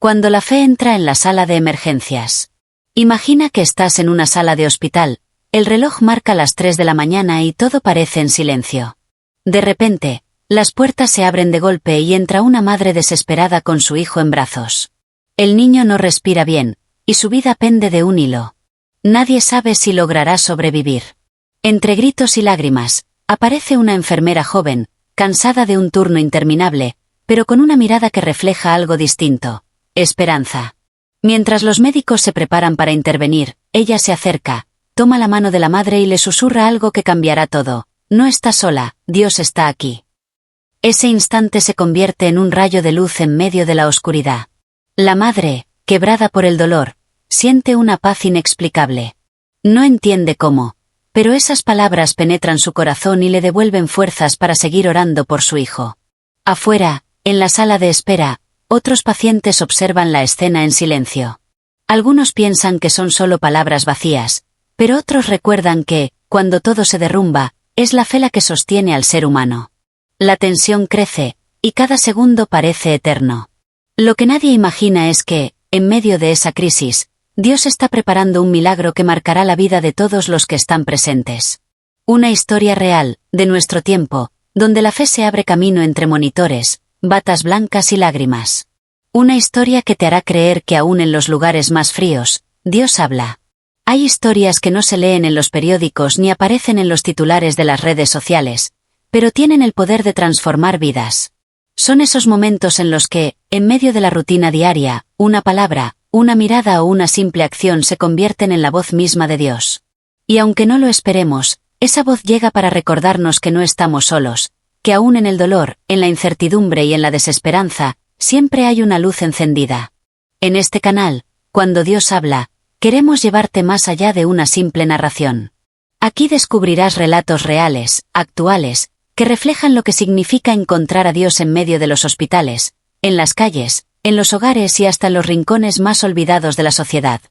Cuando la fe entra en la sala de emergencias. Imagina que estás en una sala de hospital, el reloj marca las 3 de la mañana y todo parece en silencio. De repente, las puertas se abren de golpe y entra una madre desesperada con su hijo en brazos. El niño no respira bien, y su vida pende de un hilo. Nadie sabe si logrará sobrevivir. Entre gritos y lágrimas, aparece una enfermera joven, cansada de un turno interminable, pero con una mirada que refleja algo distinto: esperanza. Mientras los médicos se preparan para intervenir, ella se acerca, toma la mano de la madre y le susurra algo que cambiará todo: no estás sola, Dios está aquí. Ese instante se convierte en un rayo de luz en medio de la oscuridad. La madre, quebrada por el dolor, siente una paz inexplicable. No entiende cómo, pero esas palabras penetran su corazón y le devuelven fuerzas para seguir orando por su hijo. Afuera, en la sala de espera, otros pacientes observan la escena en silencio. Algunos piensan que son solo palabras vacías, pero otros recuerdan que, cuando todo se derrumba, es la fe la que sostiene al ser humano. La tensión crece, y cada segundo parece eterno. Lo que nadie imagina es que, en medio de esa crisis, Dios está preparando un milagro que marcará la vida de todos los que están presentes. Una historia real, de nuestro tiempo, donde la fe se abre camino entre monitores, batas blancas y lágrimas. Una historia que te hará creer que aún en los lugares más fríos, Dios habla. Hay historias que no se leen en los periódicos ni aparecen en los titulares de las redes sociales, pero tienen el poder de transformar vidas. Son esos momentos en los que, en medio de la rutina diaria, una palabra, una mirada o una simple acción se convierten en la voz misma de Dios. Y aunque no lo esperemos, esa voz llega para recordarnos que no estamos solos, que aún en el dolor, en la incertidumbre y en la desesperanza, siempre hay una luz encendida. En este canal, Cuando Dios habla, queremos llevarte más allá de una simple narración. Aquí descubrirás relatos reales, actuales, que reflejan lo que significa encontrar a Dios en medio de los hospitales, en las calles, en los hogares y hasta en los rincones más olvidados de la sociedad.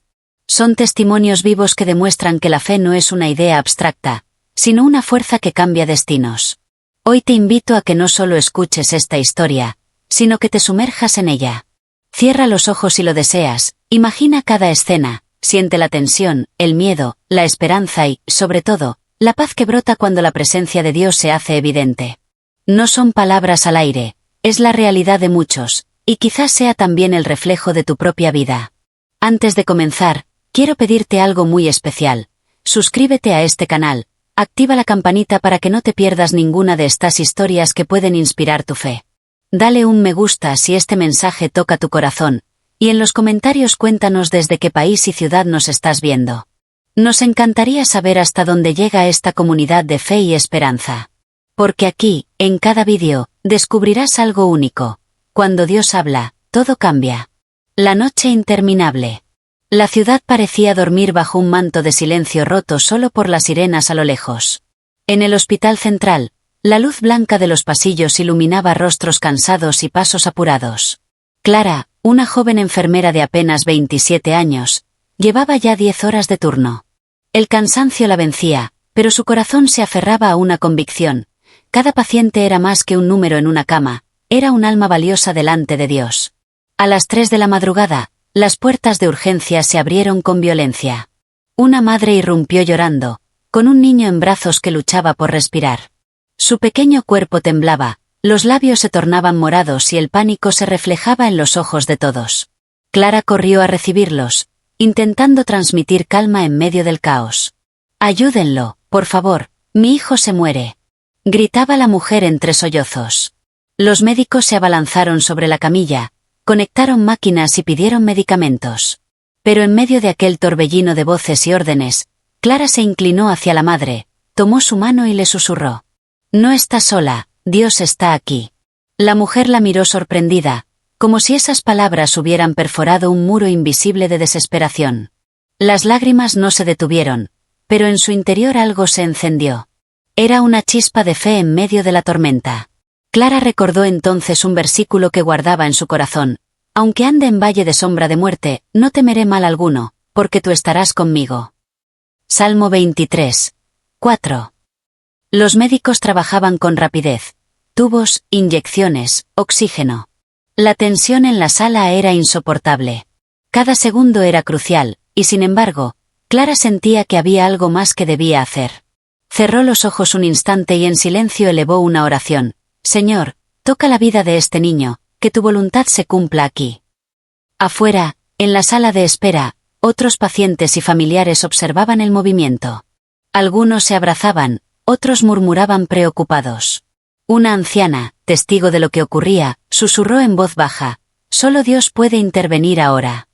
Son testimonios vivos que demuestran que la fe no es una idea abstracta, sino una fuerza que cambia destinos. Hoy te invito a que no solo escuches esta historia, sino que te sumerjas en ella. Cierra los ojos si lo deseas, imagina cada escena, siente la tensión, el miedo, la esperanza y, sobre todo, la paz que brota cuando la presencia de Dios se hace evidente. No son palabras al aire, es la realidad de muchos, y quizás sea también el reflejo de tu propia vida. Antes de comenzar, quiero pedirte algo muy especial. Suscríbete a este canal. Activa la campanita para que no te pierdas ninguna de estas historias que pueden inspirar tu fe. Dale un me gusta si este mensaje toca tu corazón, y en los comentarios cuéntanos desde qué país y ciudad nos estás viendo. Nos encantaría saber hasta dónde llega esta comunidad de fe y esperanza. Porque aquí, en cada vídeo, descubrirás algo único. Cuando Dios habla, todo cambia. La noche interminable. La ciudad parecía dormir bajo un manto de silencio roto solo por las sirenas a lo lejos. En el hospital central, la luz blanca de los pasillos iluminaba rostros cansados y pasos apurados. Clara, una joven enfermera de apenas 27 años, llevaba ya 10 horas de turno. El cansancio la vencía, pero su corazón se aferraba a una convicción: cada paciente era más que un número en una cama, era un alma valiosa delante de Dios. A las 3 de la madrugada, las puertas de urgencia se abrieron con violencia. Una madre irrumpió llorando, con un niño en brazos que luchaba por respirar. Su pequeño cuerpo temblaba, los labios se tornaban morados y el pánico se reflejaba en los ojos de todos. Clara corrió a recibirlos, intentando transmitir calma en medio del caos. «Ayúdenlo, por favor, mi hijo se muere», gritaba la mujer entre sollozos. Los médicos se abalanzaron sobre la camilla, conectaron máquinas y pidieron medicamentos. Pero en medio de aquel torbellino de voces y órdenes, Clara se inclinó hacia la madre, tomó su mano y le susurró: «No estás sola, Dios está aquí». La mujer la miró sorprendida, como si esas palabras hubieran perforado un muro invisible de desesperación. Las lágrimas no se detuvieron, pero en su interior algo se encendió. Era una chispa de fe en medio de la tormenta. Clara recordó entonces un versículo que guardaba en su corazón: «Aunque ande en valle de sombra de muerte, no temeré mal alguno, porque tú estarás conmigo». Salmo 23. 4. Los médicos trabajaban con rapidez. Tubos, inyecciones, oxígeno. La tensión en la sala era insoportable. Cada segundo era crucial, y sin embargo, Clara sentía que había algo más que debía hacer. Cerró los ojos un instante y en silencio elevó una oración. Señor, toca la vida de este niño, que tu voluntad se cumpla aquí. Afuera, en la sala de espera, otros pacientes y familiares observaban el movimiento. Algunos se abrazaban, otros murmuraban preocupados. Una anciana, testigo de lo que ocurría, susurró en voz baja, «Solo Dios puede intervenir ahora».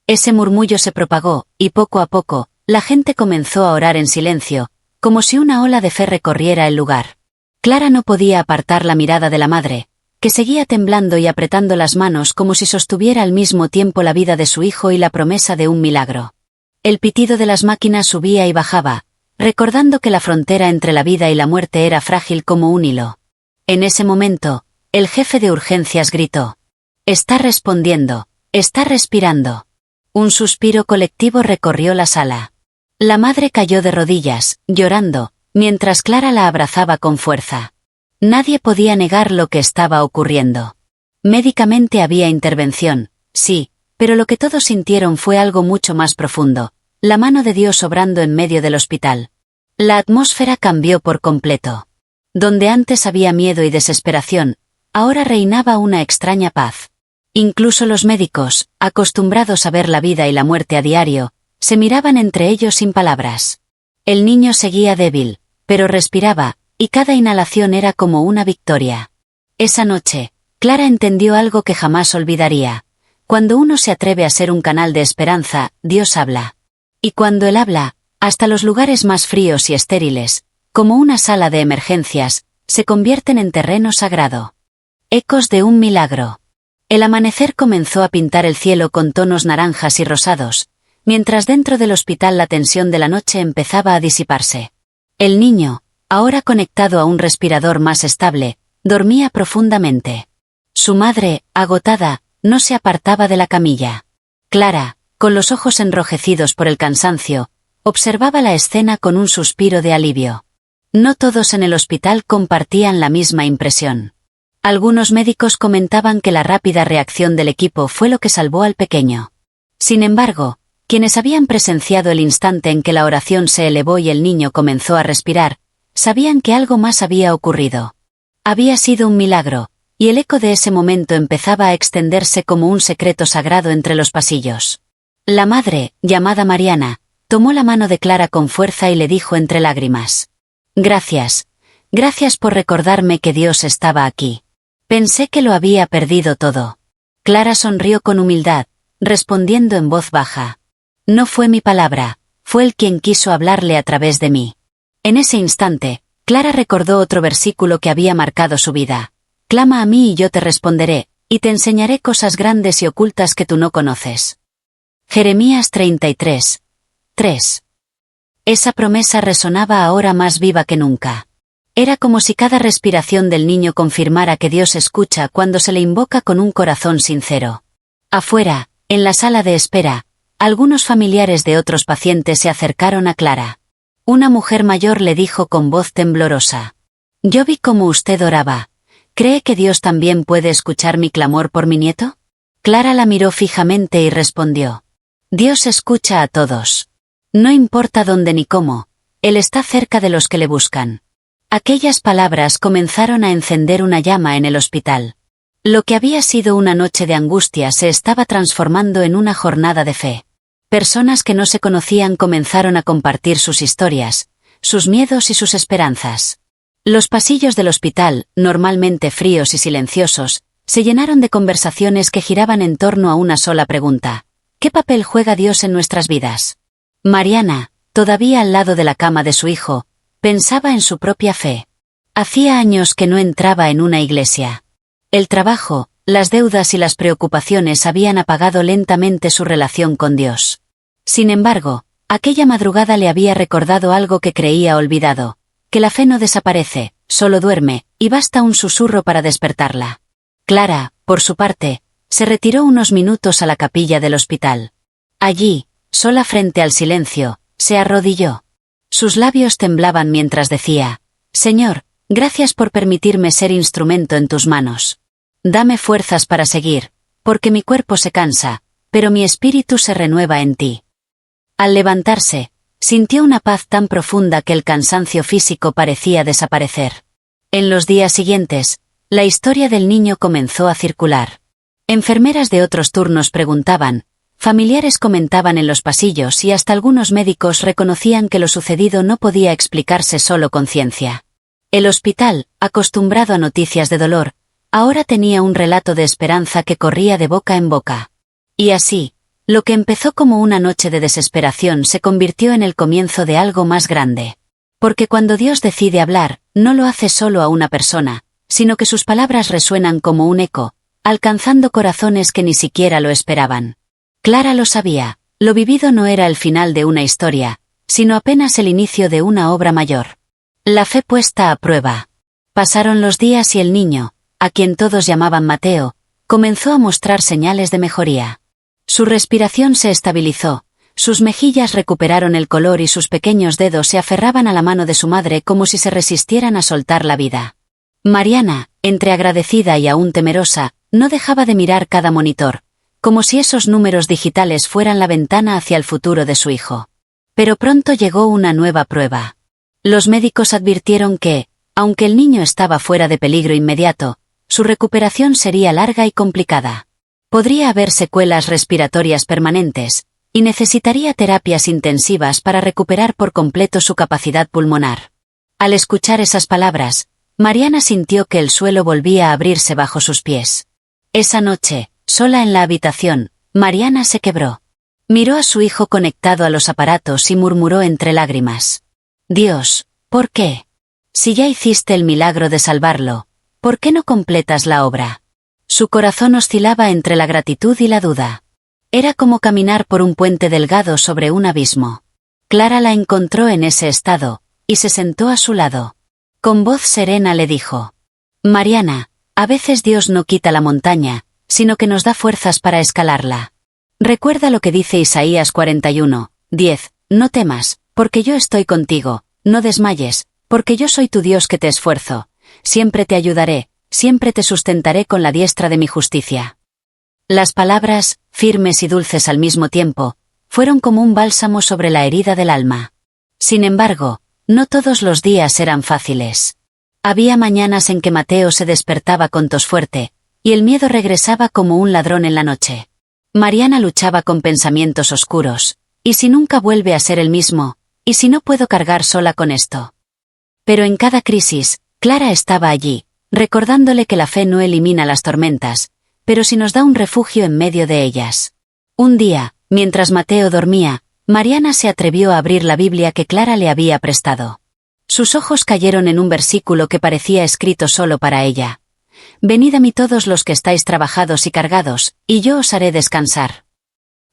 Ese murmullo se propagó, y poco a poco, la gente comenzó a orar en silencio, como si una ola de fe recorriera el lugar. Clara no podía apartar la mirada de la madre, que seguía temblando y apretando las manos como si sostuviera al mismo tiempo la vida de su hijo y la promesa de un milagro. El pitido de las máquinas subía y bajaba, recordando que la frontera entre la vida y la muerte era frágil como un hilo. En ese momento, el jefe de urgencias gritó. «Está respondiendo, está respirando». Un suspiro colectivo recorrió la sala. La madre cayó de rodillas, llorando, mientras Clara la abrazaba con fuerza. Nadie podía negar lo que estaba ocurriendo. Médicamente había intervención, sí, pero lo que todos sintieron fue algo mucho más profundo, la mano de Dios obrando en medio del hospital. La atmósfera cambió por completo. Donde antes había miedo y desesperación, ahora reinaba una extraña paz. Incluso los médicos, acostumbrados a ver la vida y la muerte a diario, se miraban entre ellos sin palabras. El niño seguía débil, pero respiraba, y cada inhalación era como una victoria. Esa noche, Clara entendió algo que jamás olvidaría. Cuando uno se atreve a ser un canal de esperanza, Dios habla. Y cuando Él habla, hasta los lugares más fríos y estériles, como una sala de emergencias, se convierten en terreno sagrado. Ecos de un milagro. El amanecer comenzó a pintar el cielo con tonos naranjas y rosados, mientras dentro del hospital la tensión de la noche empezaba a disiparse. El niño, ahora conectado a un respirador más estable, dormía profundamente. Su madre, agotada, no se apartaba de la camilla. Clara, con los ojos enrojecidos por el cansancio, observaba la escena con un suspiro de alivio. No todos en el hospital compartían la misma impresión. Algunos médicos comentaban que la rápida reacción del equipo fue lo que salvó al pequeño. Sin embargo, quienes habían presenciado el instante en que la oración se elevó y el niño comenzó a respirar, sabían que algo más había ocurrido. Había sido un milagro, y el eco de ese momento empezaba a extenderse como un secreto sagrado entre los pasillos. La madre, llamada Mariana, tomó la mano de Clara con fuerza y le dijo entre lágrimas. «Gracias. Gracias por recordarme que Dios estaba aquí. Pensé que lo había perdido todo». Clara sonrió con humildad, respondiendo en voz baja. «No fue mi palabra, fue Él quien quiso hablarle a través de mí». En ese instante, Clara recordó otro versículo que había marcado su vida. «Clama a mí y yo te responderé, y te enseñaré cosas grandes y ocultas que tú no conoces». Jeremías 33, 3. Esa promesa resonaba ahora más viva que nunca. Era como si cada respiración del niño confirmara que Dios escucha cuando se le invoca con un corazón sincero. Afuera, en la sala de espera, algunos familiares de otros pacientes se acercaron a Clara. Una mujer mayor le dijo con voz temblorosa. «Yo vi cómo usted oraba. ¿Cree que Dios también puede escuchar mi clamor por mi nieto?» Clara la miró fijamente y respondió. «Dios escucha a todos. No importa dónde ni cómo, Él está cerca de los que le buscan». Aquellas palabras comenzaron a encender una llama en el hospital. Lo que había sido una noche de angustia se estaba transformando en una jornada de fe. Personas que no se conocían comenzaron a compartir sus historias, sus miedos y sus esperanzas. Los pasillos del hospital, normalmente fríos y silenciosos, se llenaron de conversaciones que giraban en torno a una sola pregunta. ¿Qué papel juega Dios en nuestras vidas? Mariana, todavía al lado de la cama de su hijo, pensaba en su propia fe. Hacía años que no entraba en una iglesia. El trabajo, las deudas y las preocupaciones habían apagado lentamente su relación con Dios. Sin embargo, aquella madrugada le había recordado algo que creía olvidado, que la fe no desaparece, solo duerme, y basta un susurro para despertarla. Clara, por su parte, se retiró unos minutos a la capilla del hospital. Allí, sola frente al silencio, se arrodilló. Sus labios temblaban mientras decía, «Señor, gracias por permitirme ser instrumento en tus manos. dame fuerzas para seguir, porque mi cuerpo se cansa, pero mi espíritu se renueva en ti. Al levantarse, sintió una paz tan profunda que el cansancio físico parecía desaparecer. En los días siguientes, la historia del niño comenzó a circular. Enfermeras de otros turnos preguntaban, familiares comentaban en los pasillos y hasta algunos médicos reconocían que lo sucedido no podía explicarse solo con ciencia. El hospital, acostumbrado a noticias de dolor, ahora tenía un relato de esperanza que corría de boca en boca. Y así, lo que empezó como una noche de desesperación se convirtió en el comienzo de algo más grande. Porque cuando Dios decide hablar, no lo hace solo a una persona, sino que sus palabras resuenan como un eco, alcanzando corazones que ni siquiera lo esperaban. Clara lo sabía, lo vivido no era el final de una historia, sino apenas el inicio de una obra mayor. La fe puesta a prueba. Pasaron los días y el niño, a quien todos llamaban Mateo, comenzó a mostrar señales de mejoría. Su respiración se estabilizó, sus mejillas recuperaron el color y sus pequeños dedos se aferraban a la mano de su madre como si se resistieran a soltar la vida. Mariana, entre agradecida y aún temerosa, no dejaba de mirar cada monitor, como si esos números digitales fueran la ventana hacia el futuro de su hijo. Pero pronto llegó una nueva prueba. Los médicos advirtieron que, aunque el niño estaba fuera de peligro inmediato, su recuperación sería larga y complicada. Podría haber secuelas respiratorias permanentes, y necesitaría terapias intensivas para recuperar por completo su capacidad pulmonar. Al escuchar esas palabras, Mariana sintió que el suelo volvía a abrirse bajo sus pies. Esa noche, sola en la habitación, Mariana se quebró. Miró a su hijo conectado a los aparatos y murmuró entre lágrimas. Dios, ¿por qué? Si ya hiciste el milagro de salvarlo, ¿por qué no completas la obra? Su corazón oscilaba entre la gratitud y la duda. Era como caminar por un puente delgado sobre un abismo. Clara la encontró en ese estado, y se sentó a su lado. Con voz serena le dijo: Mariana, a veces Dios no quita la montaña, sino que nos da fuerzas para escalarla. Recuerda lo que dice Isaías 41:10, no temas, porque yo estoy contigo, no desmayes, porque yo soy tu Dios que te esfuerzo, siempre te ayudaré, siempre te sustentaré con la diestra de mi justicia. Las palabras, firmes y dulces al mismo tiempo, fueron como un bálsamo sobre la herida del alma. Sin embargo, no todos los días eran fáciles. Había mañanas en que Mateo se despertaba con tos fuerte, y el miedo regresaba como un ladrón en la noche. Mariana luchaba con pensamientos oscuros. ¿Y si nunca vuelve a ser el mismo? ¿Y si no puedo cargar sola con esto? Pero en cada crisis, Clara estaba allí, recordándole que la fe no elimina las tormentas, pero sí nos da un refugio en medio de ellas. Un día, mientras Mateo dormía, Mariana se atrevió a abrir la Biblia que Clara le había prestado. Sus ojos cayeron en un versículo que parecía escrito solo para ella. Venid a mí todos los que estáis trabajados y cargados, y yo os haré descansar.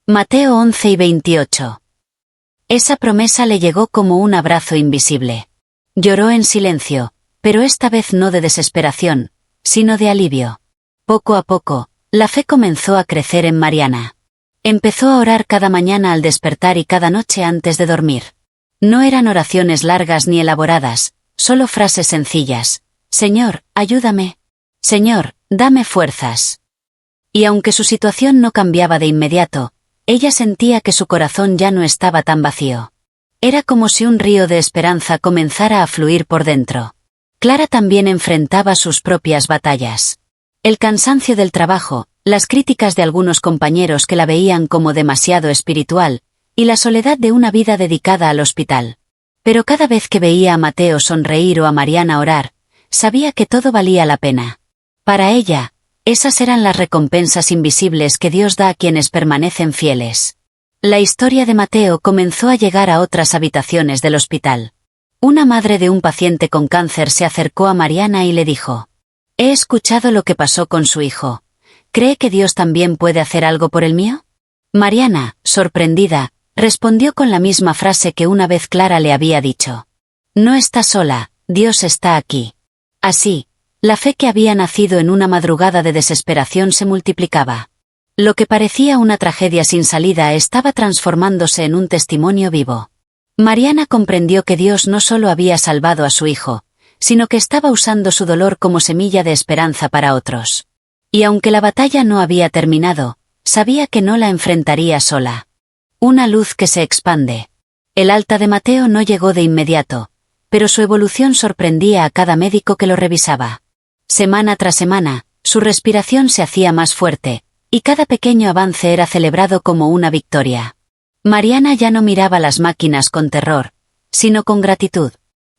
Mateo 11:28. Esa promesa le llegó como un abrazo invisible. Lloró en silencio, pero esta vez no de desesperación, sino de alivio. Poco a poco, la fe comenzó a crecer en Mariana. Empezó a orar cada mañana al despertar y cada noche antes de dormir. No eran oraciones largas ni elaboradas, solo frases sencillas. Señor, ayúdame. Señor, dame fuerzas. Y aunque su situación no cambiaba de inmediato, ella sentía que su corazón ya no estaba tan vacío. Era como si un río de esperanza comenzara a fluir por dentro. Clara también enfrentaba sus propias batallas. El cansancio del trabajo, las críticas de algunos compañeros que la veían como demasiado espiritual, y la soledad de una vida dedicada al hospital. Pero cada vez que veía a Mateo sonreír o a Mariana orar, sabía que todo valía la pena. Para ella, esas eran las recompensas invisibles que Dios da a quienes permanecen fieles. La historia de Mateo comenzó a llegar a otras habitaciones del hospital. Una madre de un paciente con cáncer se acercó a Mariana y le dijo: He escuchado lo que pasó con su hijo. ¿Cree que Dios también puede hacer algo por el mío? Mariana, sorprendida, respondió con la misma frase que una vez Clara le había dicho. No está sola, Dios está aquí. Así, la fe que había nacido en una madrugada de desesperación se multiplicaba. Lo que parecía una tragedia sin salida estaba transformándose en un testimonio vivo. Mariana comprendió que Dios no solo había salvado a su hijo, sino que estaba usando su dolor como semilla de esperanza para otros. Y aunque la batalla no había terminado, sabía que no la enfrentaría sola. Una luz que se expande. El alta de Mateo no llegó de inmediato, pero su evolución sorprendía a cada médico que lo revisaba. Semana tras semana, su respiración se hacía más fuerte, y cada pequeño avance era celebrado como una victoria. Mariana ya no miraba las máquinas con terror, sino con gratitud.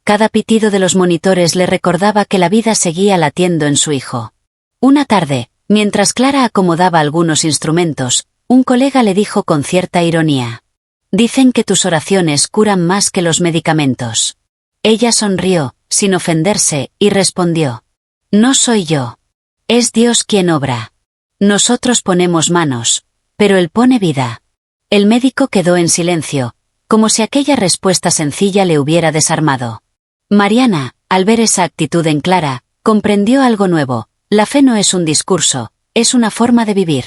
Cada pitido de los monitores le recordaba que la vida seguía latiendo en su hijo. Una tarde, mientras Clara acomodaba algunos instrumentos, un colega le dijo con cierta ironía: «Dicen que tus oraciones curan más que los medicamentos». Ella sonrió, sin ofenderse, y respondió: «No soy yo. Es Dios quien obra. Nosotros ponemos manos, pero Él pone vida». El médico quedó en silencio, como si aquella respuesta sencilla le hubiera desarmado. Mariana, al ver esa actitud en Clara, comprendió algo nuevo: la fe no es un discurso, es una forma de vivir.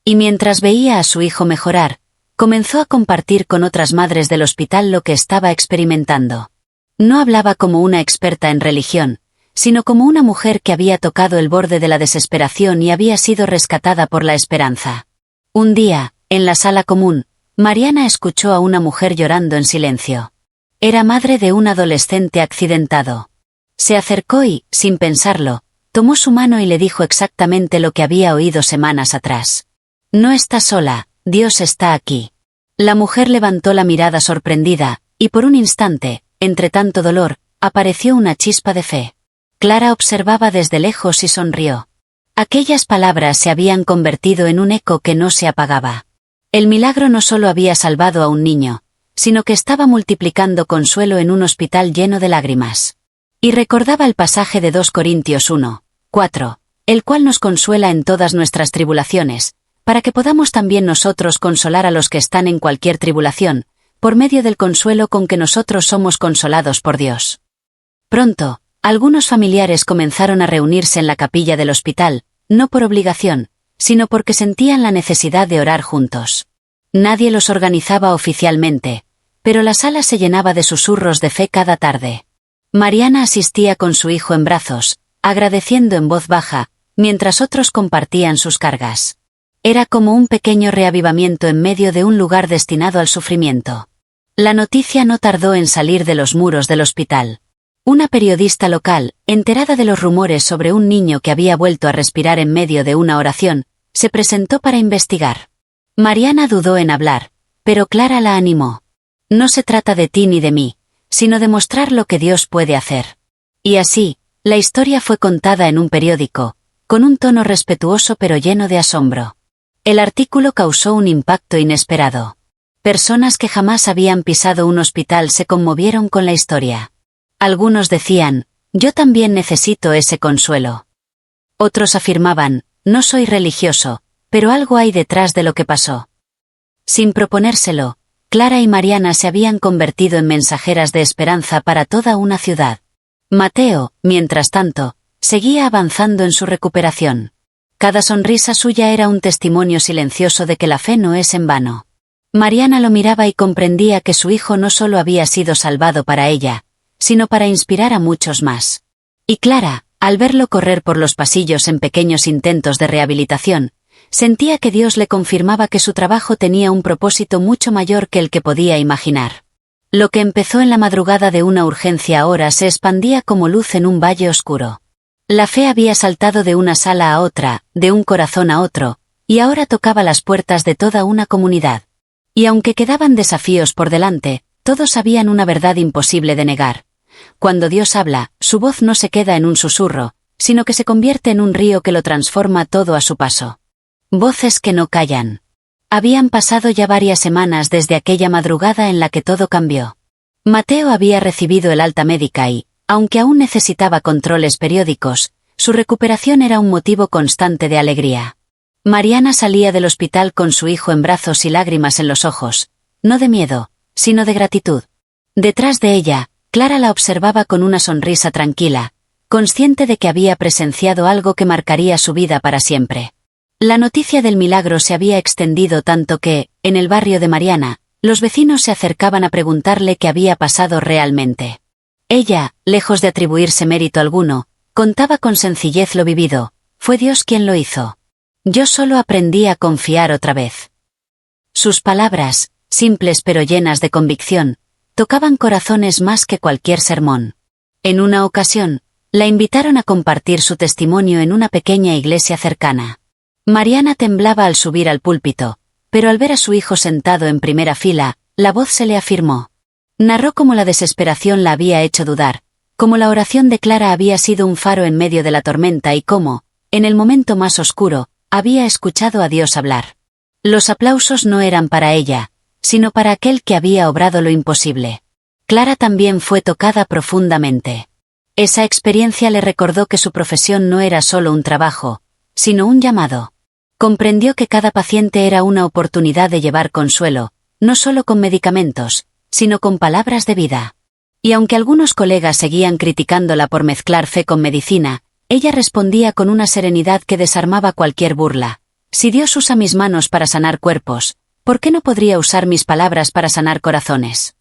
Y mientras veía a su hijo mejorar, comenzó a compartir con otras madres del hospital lo que estaba experimentando. No hablaba como una experta en religión, sino como una mujer que había tocado el borde de la desesperación y había sido rescatada por la esperanza. Un día, en la sala común, Mariana escuchó a una mujer llorando en silencio. Era madre de un adolescente accidentado. Se acercó y, sin pensarlo, tomó su mano y le dijo exactamente lo que había oído semanas atrás. «No estás sola, Dios está aquí». La mujer levantó la mirada sorprendida, y por un instante, entre tanto dolor, apareció una chispa de fe. Clara observaba desde lejos y sonrió. Aquellas palabras se habían convertido en un eco que no se apagaba. El milagro no solo había salvado a un niño, sino que estaba multiplicando consuelo en un hospital lleno de lágrimas. Y recordaba el pasaje de 2 Corintios 1:4, el cual nos consuela en todas nuestras tribulaciones, para que podamos también nosotros consolar a los que están en cualquier tribulación, por medio del consuelo con que nosotros somos consolados por Dios. Pronto, algunos familiares comenzaron a reunirse en la capilla del hospital, no por obligación, sino porque sentían la necesidad de orar juntos. Nadie los organizaba oficialmente, pero la sala se llenaba de susurros de fe cada tarde. Mariana asistía con su hijo en brazos, agradeciendo en voz baja, mientras otros compartían sus cargas. Era como un pequeño reavivamiento en medio de un lugar destinado al sufrimiento. La noticia no tardó en salir de los muros del hospital. Una periodista local, enterada de los rumores sobre un niño que había vuelto a respirar en medio de una oración, se presentó para investigar. Mariana dudó en hablar, pero Clara la animó. «No se trata de ti ni de mí, sino de mostrar lo que Dios puede hacer». Y así, la historia fue contada en un periódico, con un tono respetuoso pero lleno de asombro. El artículo causó un impacto inesperado. Personas que jamás habían pisado un hospital se conmovieron con la historia. Algunos decían: «Yo también necesito ese consuelo». Otros afirmaban: «No soy religioso, pero algo hay detrás de lo que pasó». Sin proponérselo, Clara y Mariana se habían convertido en mensajeras de esperanza para toda una ciudad. Mateo, mientras tanto, seguía avanzando en su recuperación. Cada sonrisa suya era un testimonio silencioso de que la fe no es en vano. Mariana lo miraba y comprendía que su hijo no solo había sido salvado para ella, sino para inspirar a muchos más. Y Clara, al verlo correr por los pasillos en pequeños intentos de rehabilitación, sentía que Dios le confirmaba que su trabajo tenía un propósito mucho mayor que el que podía imaginar. Lo que empezó en la madrugada de una urgencia ahora se expandía como luz en un valle oscuro. La fe había saltado de una sala a otra, de un corazón a otro, y ahora tocaba las puertas de toda una comunidad. Y aunque quedaban desafíos por delante, todos sabían una verdad imposible de negar. Cuando Dios habla, su voz no se queda en un susurro, sino que se convierte en un río que lo transforma todo a su paso. Voces que no callan. Habían pasado ya varias semanas desde aquella madrugada en la que todo cambió. Mateo había recibido el alta médica y, aunque aún necesitaba controles periódicos, su recuperación era un motivo constante de alegría. Mariana salía del hospital con su hijo en brazos y lágrimas en los ojos, no de miedo, sino de gratitud. Detrás de ella, Clara la observaba con una sonrisa tranquila, consciente de que había presenciado algo que marcaría su vida para siempre. La noticia del milagro se había extendido tanto que, en el barrio de Mariana, los vecinos se acercaban a preguntarle qué había pasado realmente. Ella, lejos de atribuirse mérito alguno, contaba con sencillez lo vivido, Fue Dios quien lo hizo. Yo solo aprendí a confiar otra vez. Sus palabras, simples pero llenas de convicción, tocaban corazones más que cualquier sermón. En una ocasión, la invitaron a compartir su testimonio en una pequeña iglesia cercana. Mariana temblaba al subir al púlpito, pero al ver a su hijo sentado en primera fila, la voz se le afirmó. Narró cómo la desesperación la había hecho dudar, cómo la oración de Clara había sido un faro en medio de la tormenta y cómo, en el momento más oscuro, había escuchado a Dios hablar. Los aplausos no eran para ella, sino para aquel que había obrado lo imposible. Clara también fue tocada profundamente. Esa experiencia le recordó que su profesión no era solo un trabajo, sino un llamado. Comprendió que cada paciente era una oportunidad de llevar consuelo, no solo con medicamentos, sino con palabras de vida. Y aunque algunos colegas seguían criticándola por mezclar fe con medicina, ella respondía con una serenidad que desarmaba cualquier burla. Si Dios usa mis manos para sanar cuerpos, ¿por qué no podría usar mis palabras para sanar corazones?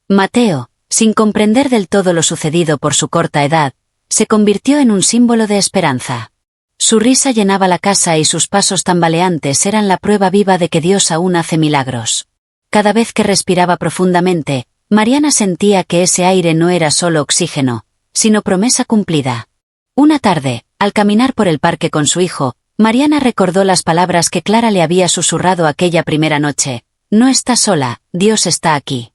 Mateo, sin comprender del todo lo sucedido por su corta edad, se convirtió en un símbolo de esperanza. Su risa llenaba la casa y sus pasos tambaleantes eran la prueba viva de que Dios aún hace milagros. Cada vez que respiraba profundamente, Mariana sentía que ese aire no era solo oxígeno, sino promesa cumplida. Una tarde, al caminar por el parque con su hijo, Mariana recordó las palabras que Clara le había susurrado aquella primera noche: «No estás sola, Dios está aquí».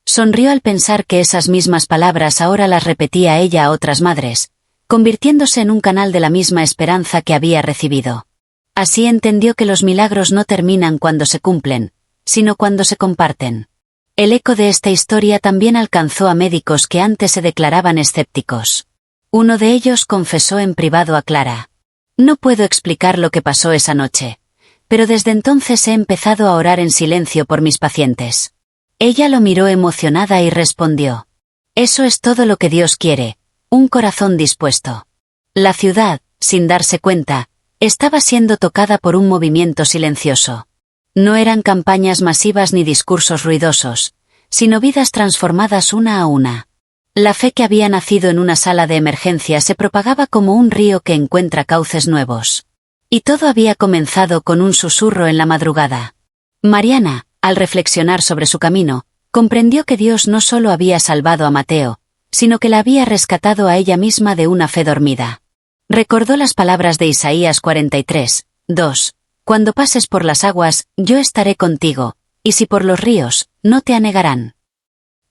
Sonrió al pensar que esas mismas palabras ahora las repetía ella a otras madres, convirtiéndose en un canal de la misma esperanza que había recibido. Así entendió que los milagros no terminan cuando se cumplen, sino cuando se comparten. El eco de esta historia también alcanzó a médicos que antes se declaraban escépticos. Uno de ellos confesó en privado a Clara: «No puedo explicar lo que pasó esa noche, pero desde entonces he empezado a orar en silencio por mis pacientes». Ella lo miró emocionada y respondió: «Eso es todo lo que Dios quiere, un corazón dispuesto». La ciudad, sin darse cuenta, estaba siendo tocada por un movimiento silencioso. No eran campañas masivas ni discursos ruidosos, sino vidas transformadas una a una. La fe que había nacido en una sala de emergencia se propagaba como un río que encuentra cauces nuevos. Y todo había comenzado con un susurro en la madrugada. Mariana, al reflexionar sobre su camino, comprendió que Dios no solo había salvado a Mateo, sino que la había rescatado a ella misma de una fe dormida. Recordó las palabras de Isaías 43, 2. «Cuando pases por las aguas, yo estaré contigo, y si por los ríos, no te anegarán».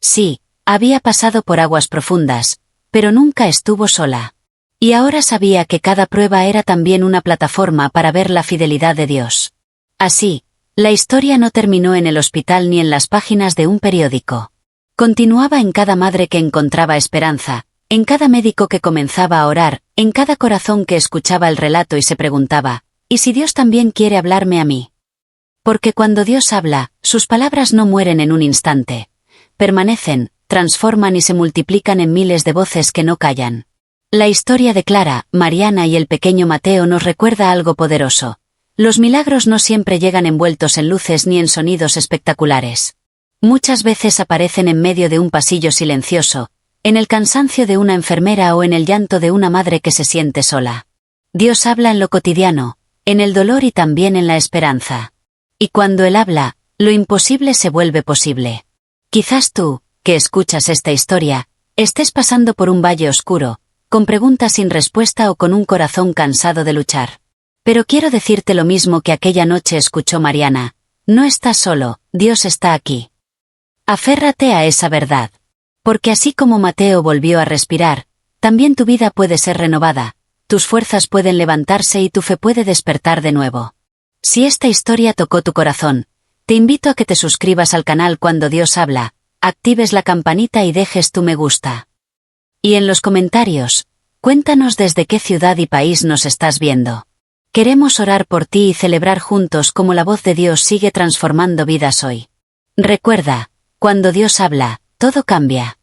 Sí, había pasado por aguas profundas, pero nunca estuvo sola. Y ahora sabía que cada prueba era también una plataforma para ver la fidelidad de Dios. Así, la historia no terminó en el hospital ni en las páginas de un periódico. Continuaba en cada madre que encontraba esperanza, en cada médico que comenzaba a orar, en cada corazón que escuchaba el relato y se preguntaba: ¿y si Dios también quiere hablarme a mí? Porque cuando Dios habla, sus palabras no mueren en un instante. Permanecen, transforman y se multiplican en miles de voces que no callan. La historia de Clara, Mariana y el pequeño Mateo nos recuerda algo poderoso. Los milagros no siempre llegan envueltos en luces ni en sonidos espectaculares. Muchas veces aparecen en medio de un pasillo silencioso, en el cansancio de una enfermera o en el llanto de una madre que se siente sola. Dios habla en lo cotidiano, en el dolor y también en la esperanza. Y cuando Él habla, lo imposible se vuelve posible. Quizás tú, que escuchas esta historia, estés pasando por un valle oscuro, con preguntas sin respuesta o con un corazón cansado de luchar. Pero quiero decirte lo mismo que aquella noche escuchó Mariana: no estás solo, Dios está aquí. Aférrate a esa verdad. Porque así como Mateo volvió a respirar, también tu vida puede ser renovada, tus fuerzas pueden levantarse y tu fe puede despertar de nuevo. Si esta historia tocó tu corazón, te invito a que te suscribas al canal Cuando Dios habla, actives la campanita y dejes tu me gusta. Y en los comentarios, cuéntanos desde qué ciudad y país nos estás viendo. Queremos orar por ti y celebrar juntos cómo la voz de Dios sigue transformando vidas hoy. Recuerda, cuando Dios habla, todo cambia.